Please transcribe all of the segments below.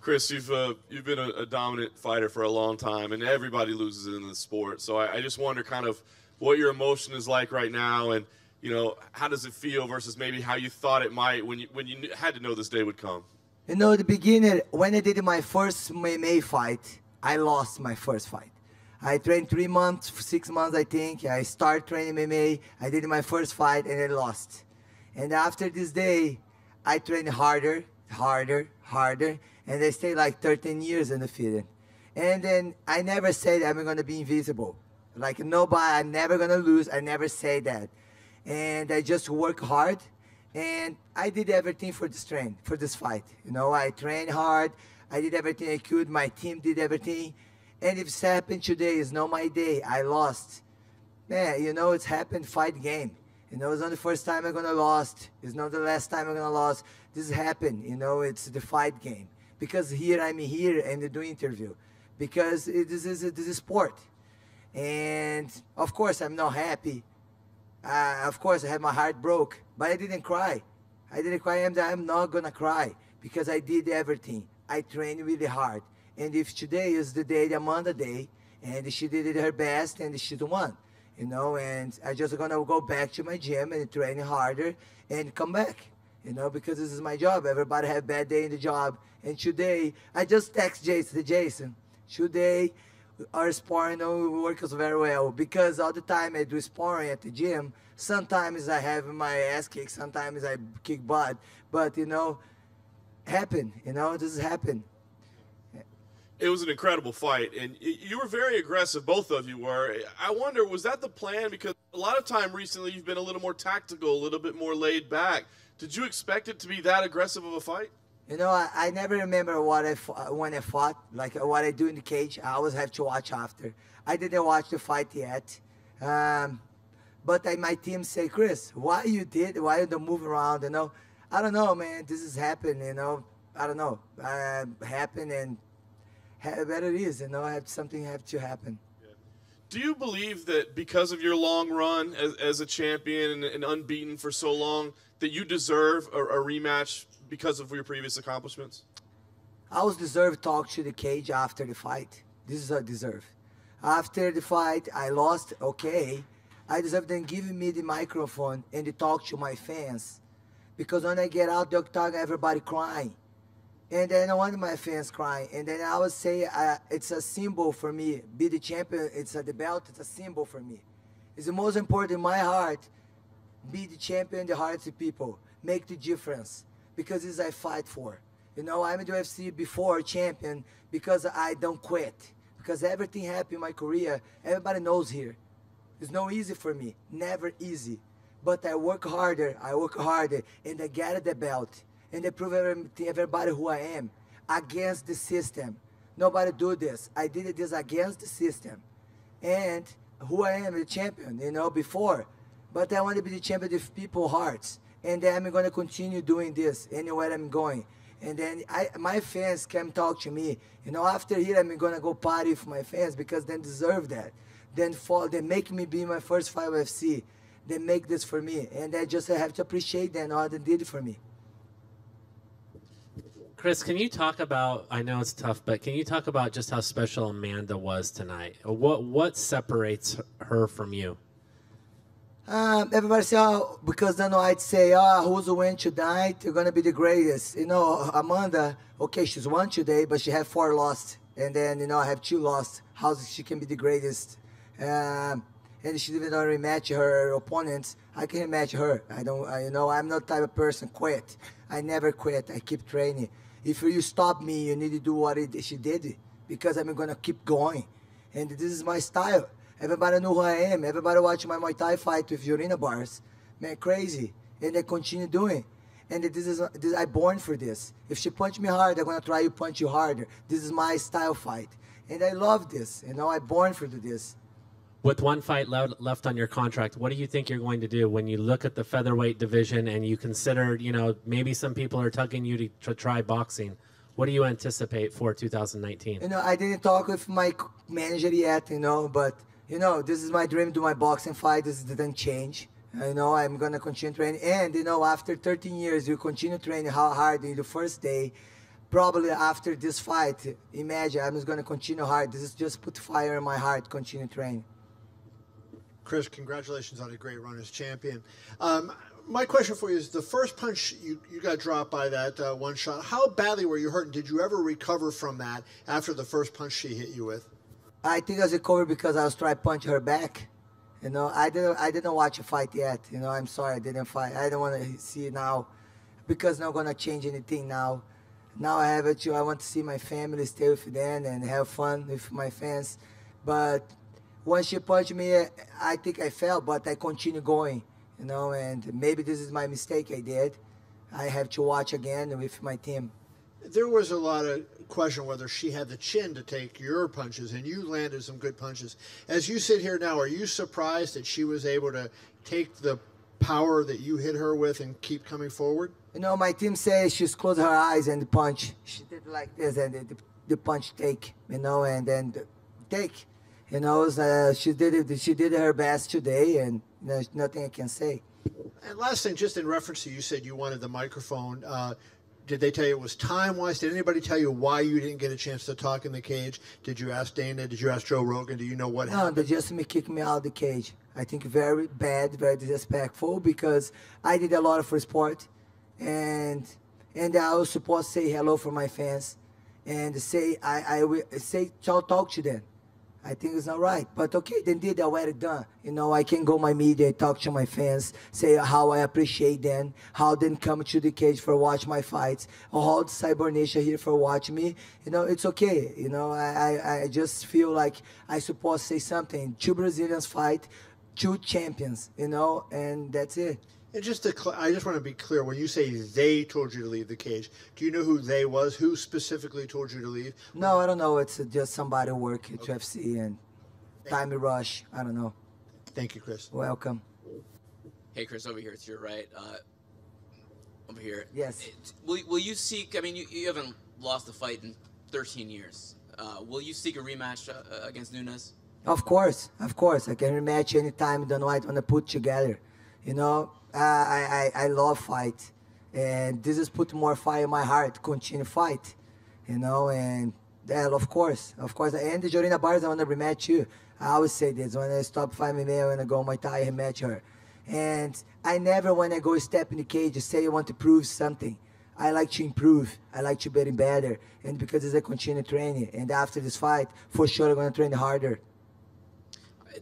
Cris, you've been a dominant fighter for a long time, and everybody loses in the sport. So I just wonder kind of what your emotion is like right now, and how does it feel versus maybe how you thought it might when you had to know this day would come. The beginning, when I did my first MMA fight, I lost my first fight. I trained 3 months, 6 months, I think. I started training MMA. I did my first fight, and I lost. And after this day, I trained harder, and I stayed like 13 years undefeated. And then I never said I'm going to be invisible. Like nobody, I'm never going to lose. I never say that. And I just work hard. And I did everything for this fight. I trained hard. I did everything I could. My team did everything. And if it's happened today, it's not my day. I lost. Man, it's happened, fight game. It's not the first time I'm going to lose. It's not the last time I'm going to lose. This happened, it's the fight game. Because I'm here and doing interview. Because this is sport. And of course, I'm not happy. Of course, I had my heart broke. But I didn't cry. I'm not going to cry. Because I did everything. I trained really hard. And if today is the day, the Amanda day, and she did her best and she won, and I just gonna go back to my gym and train harder and come back, because this is my job. Everybody have a bad day in the job. And today, I just text Jason, today our sparring works very well, because all the time I do sparring at the gym, sometimes I have my ass kicked, sometimes I kick butt, but happen, this happened. It was an incredible fight, and you were very aggressive, both of you were. I wonder, was that the plan? Because a lot of time recently you've been a little more tactical, a little bit more laid back. Did you expect it to be that aggressive of a fight? I never remember when I fought, like what I do in the cage. I always have to watch after. I didn't watch the fight yet. But my team say, Cris, why you don't move around, I don't know, man, this has happened, I don't know. Happened, and better it is, something have to happen. Yeah. Do you believe that because of your long run as a champion and unbeaten for so long, that you deserve a rematch because of your previous accomplishments? I always deserve to talk to the cage after the fight. This is what I deserve. After the fight, I lost, okay. I deserve them giving me the microphone and to talk to my fans. Because when I get out the octagon, everybody crying. And then I want my fans crying. And then I would say it's a symbol for me. Be the champion, the belt, it's a symbol for me. It's the most important in my heart. Be the champion in the hearts of people. Make the difference. Because this I fight for. I'm in the UFC before champion because I don't quit. Because everything happened in my career. Everybody knows here. It's not easy for me. Never easy. But I work harder, and I get the belt. And I prove everybody who I am. Against the system. Nobody do this. I did this against the system. And who I am, the champion, before. But I want to be the champion of people's hearts. And then I'm going to continue doing this anywhere I'm going. And then my fans can talk to me. After here, I'm going to go party with my fans because they deserve that. They make me be my first fight UFC. They make this for me. And I just have to appreciate them, all they did for me. Cris, can you talk about, I know it's tough, but can you talk about just how special Amanda was tonight? What separates her from you? Everybody say, because then I'd say, who's win tonight? You're going to be the greatest. Amanda, okay, she's won today, but she had 4 lost. And then, I have 2 lost. How she can be the greatest? And she didn't rematch her opponents. I can rematch her. I'm not the type of person quit. I never quit. I keep training. If you stop me, you need to do what she did, because I'm going to keep going. And this is my style. Everybody know who I am. Everybody watch my Muay Thai fight with urina bars. Man, crazy. And I continue doing. And I'm born for this. If she punch me hard, I'm going to try to punch you harder. This is my style fight. And I love this. I'm born for this. With 1 fight left on your contract, what do you think you're going to do when you look at the featherweight division and you consider, maybe some people are tugging you to try boxing? What do you anticipate for 2019? I didn't talk with my manager yet, but, this is my dream, do my boxing fight. This didn't change. I'm going to continue training. And, after 13 years, you continue training how hard in the first day. probably after this fight, imagine I'm just going to continue hard. This is just put fire in my heart, continue training. Cris, congratulations on a great run as champion. My question for you is, the first punch you got dropped by that one shot, how badly were you hurt, and did you ever recover from that after the first punch she hit you with? I think I was recovered because I was trying to punch her back. You know, I didn't watch a fight yet. You know, I'm sorry I didn't fight. I don't want to see it now because not going to change anything now. Now I have it. I want to see my family, stay with them, and have fun with my fans. But when she punched me, I think I fell, but I continue going. You know, and maybe this is my mistake I did. I have to watch again with my team. There was a lot of question whether she had the chin to take your punches, and you landed some good punches. As you sit here now, are you surprised that she was able to take the power that you hit her with and keep coming forward? You know, my team says she's closed her eyes and punch. She did like this, and the punch take, you know, and then the take. You know, she did her best today, and there's nothing I can say. And last thing, just in reference to, you said you wanted the microphone. Did they tell you it was time-wise? Did anybody tell you why you didn't get a chance to talk in the cage? Did you ask Dana? Did you ask Joe Rogan? Do you know what happened? No, they just kicked me out of the cage. I think very bad, very disrespectful, because I did a lot for sport, and I was supposed to say hello for my fans, and say I will say talk to them. I think it's not right, but okay, they did already done. You know, I can go my media, talk to my fans, say how I appreciate them, how they come to the cage for watch my fights, or how the Cyborg Nation here for watch me. You know, it's okay. You know, I just feel like I supposed to say something. 2 Brazilians fight, 2 champions. You know, and that's it. And I just want to be clear, when you say they told you to leave the cage, do you know who they was? Who specifically told you to leave? No, I don't know. It's just somebody work at UFC and time rush. I don't know. Thank you, Cris. Welcome. Hey, Cris, over here to your right. Over here. Yes. Will you seek, I mean, you haven't lost a fight in 13 years. Will you seek a rematch against Nunes? Of course. I can rematch anytime the night when I put together. You know, I love fight, and this has put more fire in my heart, continue fight, you know, and yeah, of course, and the Jorina Bars, I want to rematch you. I always say this, when I stop fighting me, I want to go Muay Thai and rematch her. And I never, when I go step in the cage, say I want to prove something. I like to improve, I like to get better, and because as I continue training, and after this fight, for sure I'm going to train harder.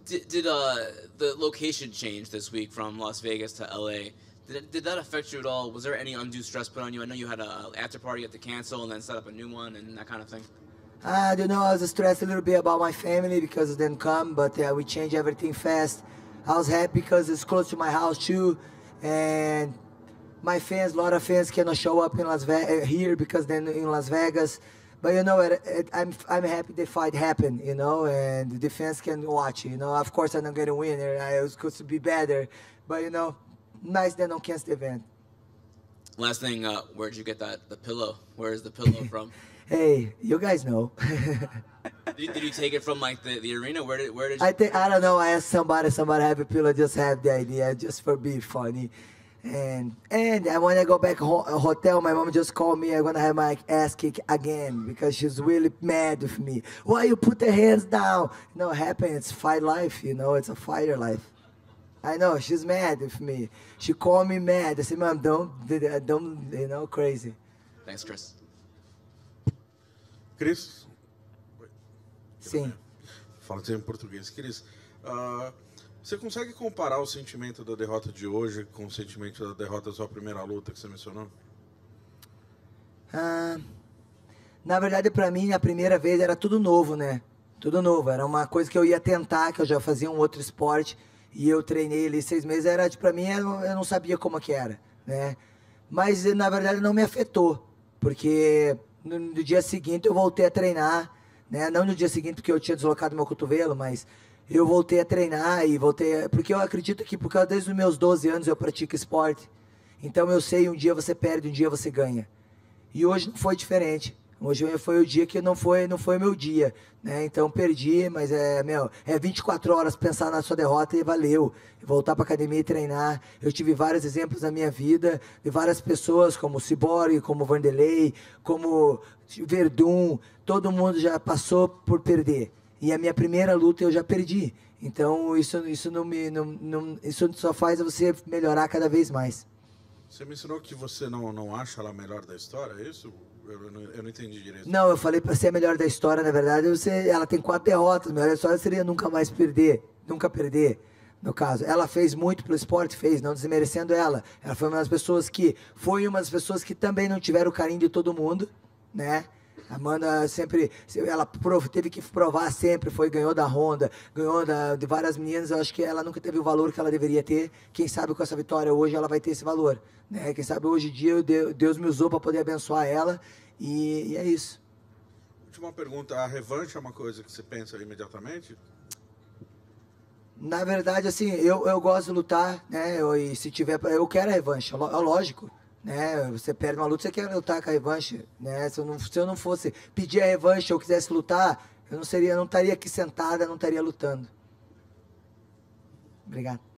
Did the location change this week from Las Vegas to LA? Did that affect you at all? Was there any undue stress put on you? I know you had an after party you had to cancel and then set up a new one and that kind of thing. I don't know. I was stressed a little bit about my family because it didn't come, but we changed everything fast. I was happy because it's close to my house too, and my fans, a lot of fans cannot show up in Las Vegas here because they're in Las Vegas. But you know, I'm happy the fight happened, you know, and the fans can watch, you know. Of course, I'm not going to win. I was supposed to be better, but you know, nice they don't cancel the event. Last thing, where'd you get the pillow? Where is the pillow from? Hey, you guys know. Did you take it from like the arena? Where did you? I don't know. I asked somebody have a pillow. Just have the idea, just for being funny. And when I go back hotel, my mom just called me. I'm gonna have my ass kicked again because she's really mad with me. Why you put the hands down? You know, it happens. It's fight life. You know, it's a fighter life. I know she's mad with me. She called me mad. I said, "Mom, don't, you know, crazy." Thanks, Cris. Cris? Sim. Fala em português. Cris, você consegue comparar o sentimento da derrota de hoje com o sentimento da derrota da sua primeira luta que você mencionou? Na verdade, para mim, a primeira vez era tudo novo, né? Tudo novo. Era uma coisa que eu ia tentar, que eu já fazia um outro esporte. E eu treinei ali 6 meses. Para mim, eu não sabia como que era, né? Mas, na verdade, não me afetou. Porque no dia seguinte eu voltei a treinar, né? Não no dia seguinte porque eu tinha deslocado meu cotovelo, mas eu voltei a treinar e voltei... Porque eu acredito que por causa desde os meus 12 anos eu pratico esporte. Então eu sei, um dia você perde, um dia você ganha. E hoje não foi diferente. Hoje foi o dia que não foi meu dia, né? Então perdi, mas é 24 horas pensar na sua derrota e valeu. Voltar para academia e treinar. Eu tive vários exemplos na minha vida de várias pessoas, como o Cyborg, como o Vanderlei, como Verdun, todo mundo já passou por perder. E a minha primeira luta eu já perdi. Então isso isso só faz você melhorar cada vez mais. Você mencionou que você não acha ela a melhor da história, é isso? Eu não entendi direito. Não, eu falei para ser a melhor da história, na verdade, ela tem 4 derrotas. A melhor da história seria nunca mais perder, nunca perder. No caso, ela fez muito pelo esporte, não desmerecendo ela. Ela foi uma das pessoas que também não tiveram o carinho de todo mundo, né? A Amanda sempre, ela teve que provar sempre, ganhou da Honda, ganhou de várias meninas. Eu acho que ela nunca teve o valor que ela deveria ter. Quem sabe com essa vitória hoje ela vai ter esse valor, né? Quem sabe hoje em dia Deus me usou para poder abençoar ela e é isso. Última pergunta, a revanche é uma coisa que você pensa imediatamente? Na verdade, assim, eu gosto de lutar, né? E se tiver, eu quero a revanche, é lógico. Né, você perde uma luta, você quer lutar com a revanche, né? Se eu não fosse pedir a revanche, eu quisesse lutar, eu não estaria aqui sentada, não estaria lutando. Obrigado.